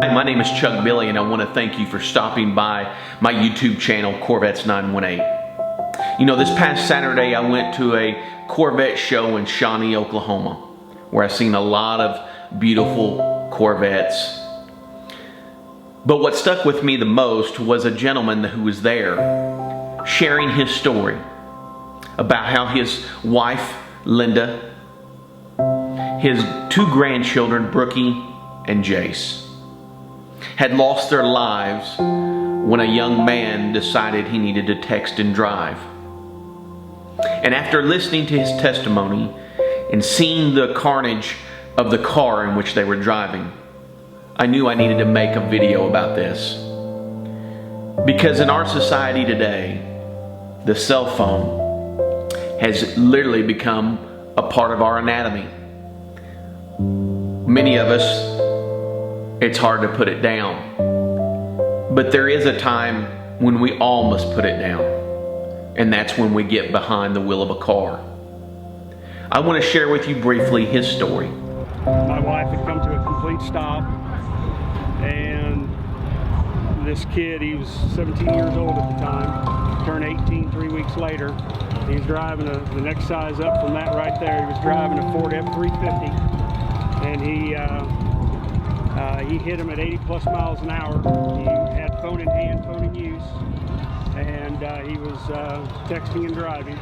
Hi, my name is Chuck Billy, and I want to thank you for stopping by my YouTube channel, Corvettes 918. You know, this past Saturday I went to a Corvette show in Shawnee, Oklahoma, where I seen a lot of beautiful Corvettes. But what stuck with me the most was a gentleman who was there sharing his story about how his wife, Linda, his two grandchildren, Brookie and Jace, had lost their lives when a young man decided he needed to text and drive. And after listening to his testimony and seeing the carnage of the car in which they were driving, I knew I needed to make a video about this. Because in our society today, the cell phone has literally become a part of our anatomy. Many of us, it's hard to put it down. But there is a time when we all must put it down. And that's when we get behind the wheel of a car. I want to share with you briefly his story. My wife had come to a complete stop, and this kid, he was 17 years old at the time, turned 18 3 weeks later. He was driving the next size up from that right there. He was driving a Ford F-350, and he hit him at 80 plus miles an hour. He had phone in hand, phone in use, and he was texting and driving,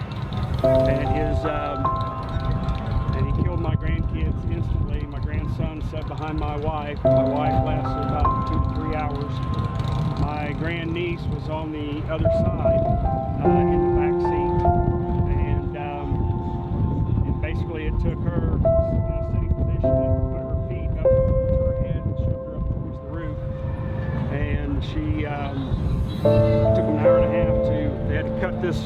and he killed my grandkids instantly. My grandson sat behind my wife. My wife lasted about 2 to 3 hours. My grandniece was on the other side in the back seat, and basically it took her in a sitting position and put her feet up to her head and shoved her up towards the roof. And she took an hour and a half they had to cut this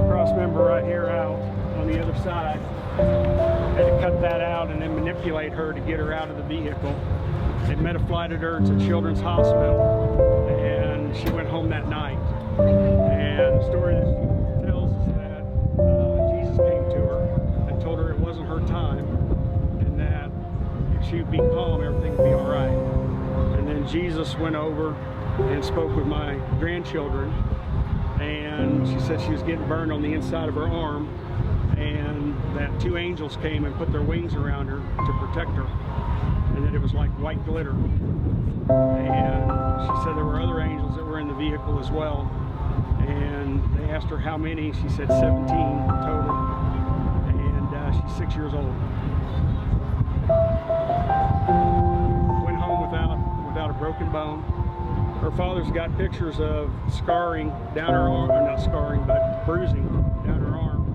cross member right here out on the other side. They had to cut that out and then manipulate her to get her out of the vehicle. They meta-flighted her to Children's Hospital, and she went home that night. And the story that she tells is that Jesus came to her and told her it wasn't her time, and that if she would be calm, everything would be all right. And then Jesus went over and spoke with my grandchildren, and she said she was getting burned on the inside of her arm, and that 2 angels came and put their wings around her to protect her, and that it was like white glitter. And she said there were other angels that were in the vehicle as well, and they asked her how many. She said 17 total, and she's 6 years old. Went home without a broken bone. Her father's got pictures of scarring down her arm, or not scarring, but bruising down her arm.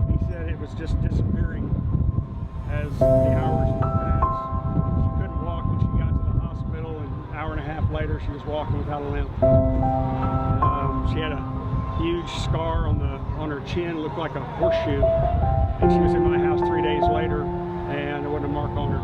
He said it was just disappearing as the hours would pass. She couldn't walk when she got to the hospital, and an hour and a half later she was walking without a limp. She had a huge scar on her chin, looked like a horseshoe, and she was in my house 3 days later, and there wasn't a mark on her.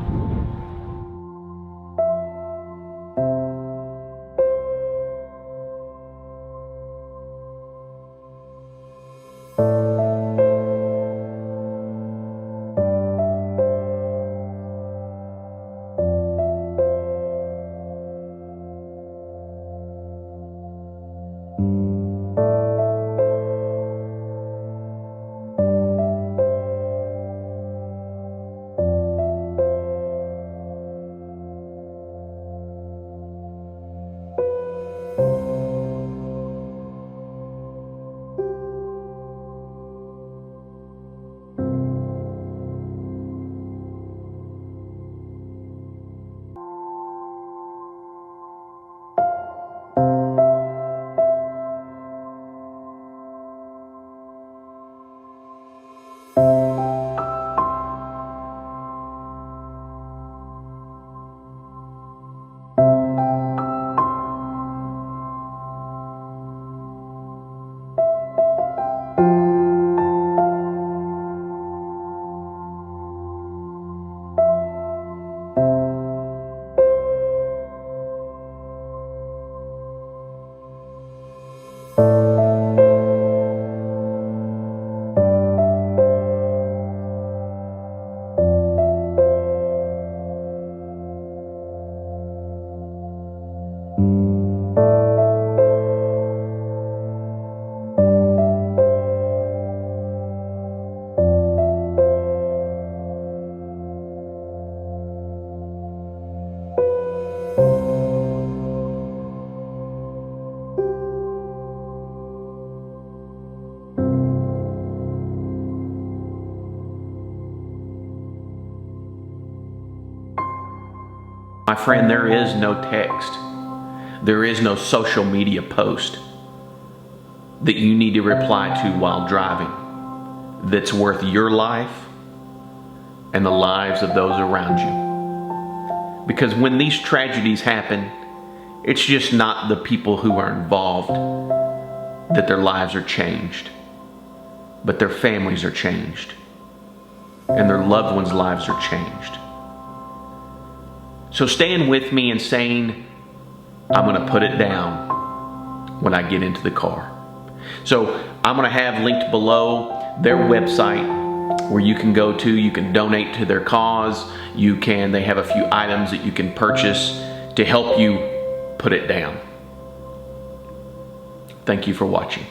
My friend, there is no text. There is no social media post that you need to reply to while driving that's worth your life and the lives of those around you. Because when these tragedies happen, it's just not the people who are involved that their lives are changed, but their families are changed and their loved ones' lives are changed. So stand with me in saying, I'm going to put it down when I get into the car. So I'm going to have linked below their website where you can go to. You can donate to their cause. They have a few items that you can purchase to help you put it down. Thank you for watching.